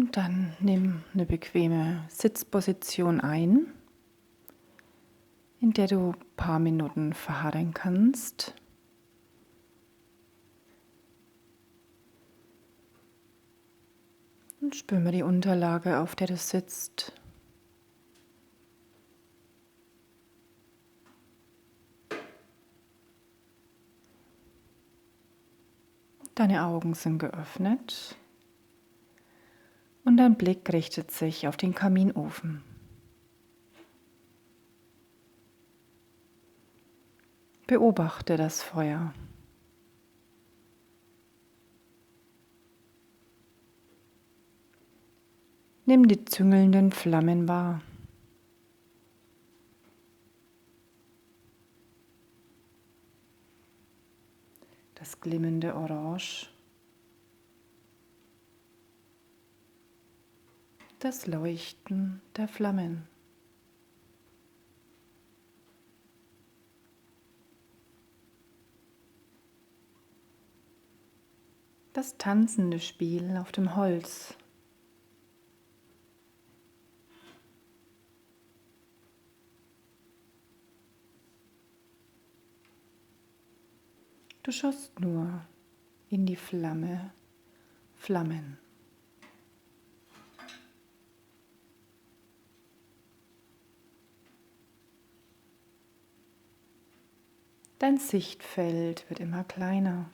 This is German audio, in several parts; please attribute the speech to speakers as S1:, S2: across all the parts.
S1: Und dann nimm eine bequeme Sitzposition ein, in der du ein paar Minuten verharren kannst. Und spür mal die Unterlage, auf der du sitzt. Deine Augen sind geöffnet und dein Blick richtet sich auf den Kaminofen. Beobachte das Feuer. Nimm die züngelnden Flammen wahr. Das glimmende Orange. Das Leuchten der Flammen. Das tanzende Spiel auf dem Holz. Du schaust nur in die Flammen. Dein Sichtfeld wird immer kleiner.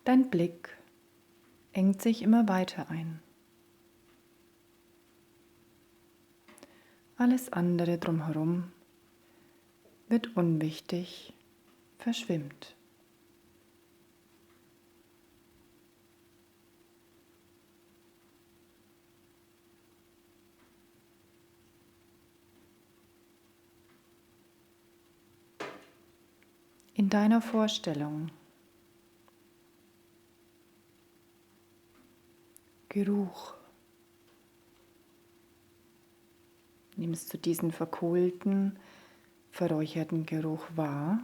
S1: Dein Blick engt sich immer weiter ein. Alles andere drumherum wird unwichtig, verschwimmt. In deiner Vorstellung Geruch. Nimmst du diesen verkohlten, verräucherten Geruch wahr?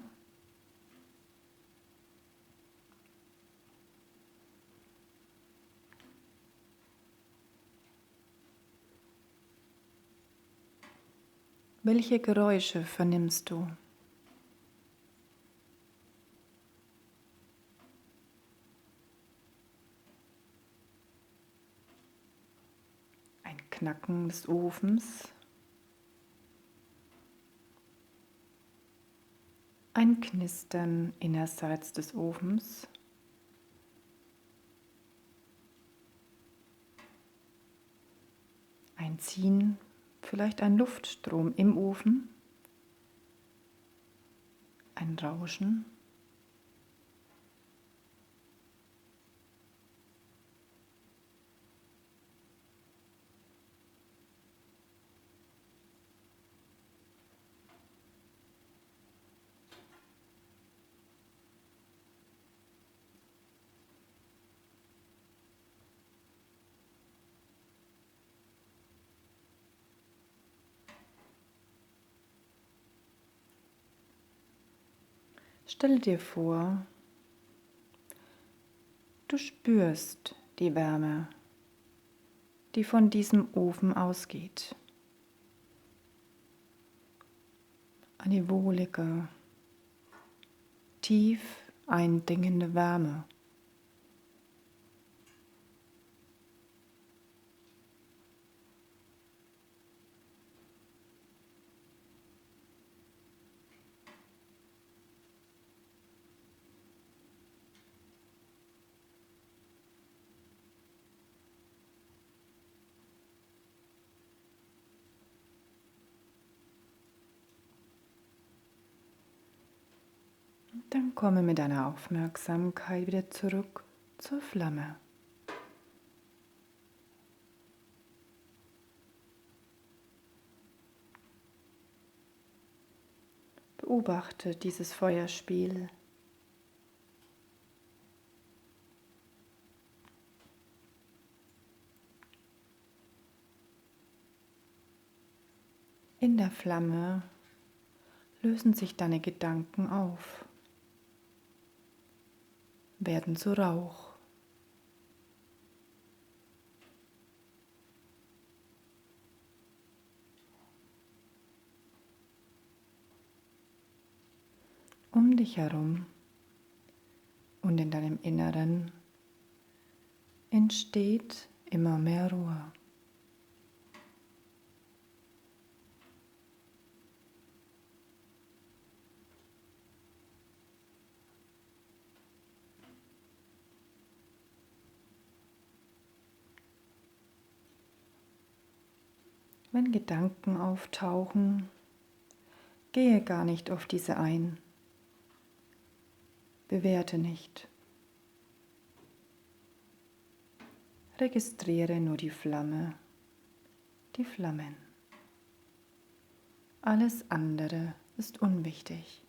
S1: Welche Geräusche vernimmst du? Ein Knacken des Ofens, ein Knistern innerseits des Ofens, ein Ziehen, vielleicht ein Luftstrom im Ofen, ein Rauschen. Stelle dir vor, du spürst die Wärme, die von diesem Ofen ausgeht. Eine wohlige, tief eindringende Wärme. Dann komme mit deiner Aufmerksamkeit wieder zurück zur Flamme. Beobachte dieses Feuerspiel. In der Flamme lösen sich deine Gedanken auf. werden zu Rauch. Um dich herum und in deinem Inneren entsteht immer mehr Ruhe. Wenn Gedanken auftauchen, gehe gar nicht auf diese ein. Bewerte nicht. Registriere nur die Flamme, die Flammen. Alles andere ist unwichtig.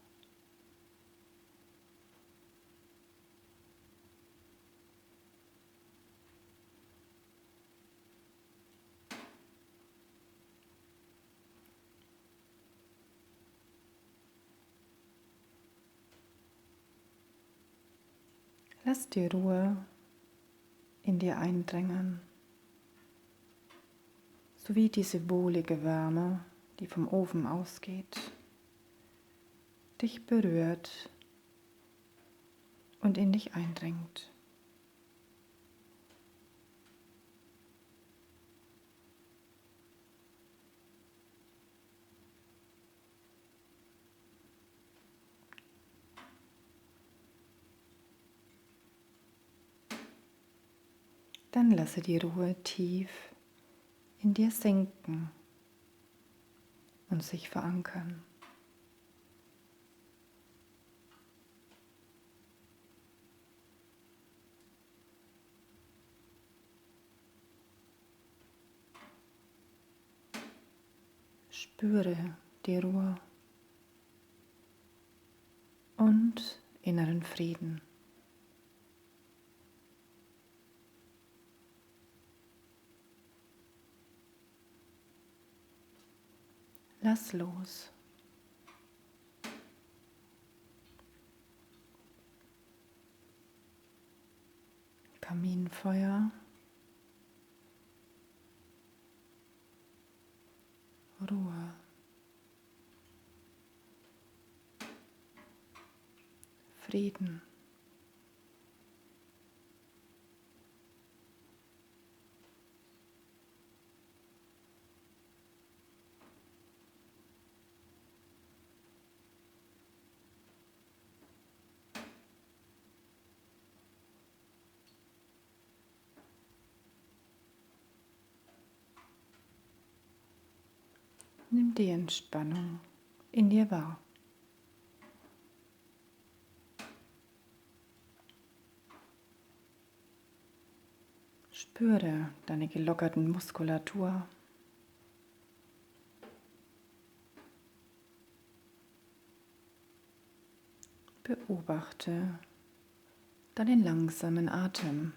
S1: Lass die Ruhe in dir eindringen, sowie diese wohlige Wärme, die vom Ofen ausgeht, dich berührt und in dich eindringt. Dann lasse die Ruhe tief in dir sinken und sich verankern. Spüre die Ruhe und inneren Frieden. Lass los. Kaminfeuer, Ruhe, Frieden. Nimm die Entspannung in dir wahr. Spüre deine gelockerten Muskulatur. Beobachte deinen langsamen Atem.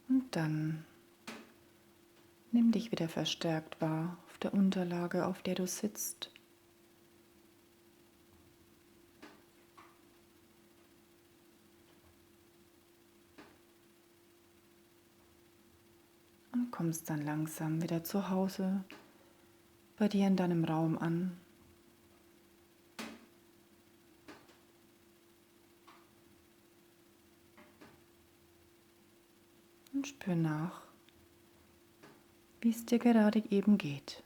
S1: Und dann nimm dich wieder verstärkt wahr auf der Unterlage, auf der du sitzt. Und kommst dann langsam wieder zu Hause bei dir in deinem Raum an. Und spür nach, wie es dir gerade eben geht.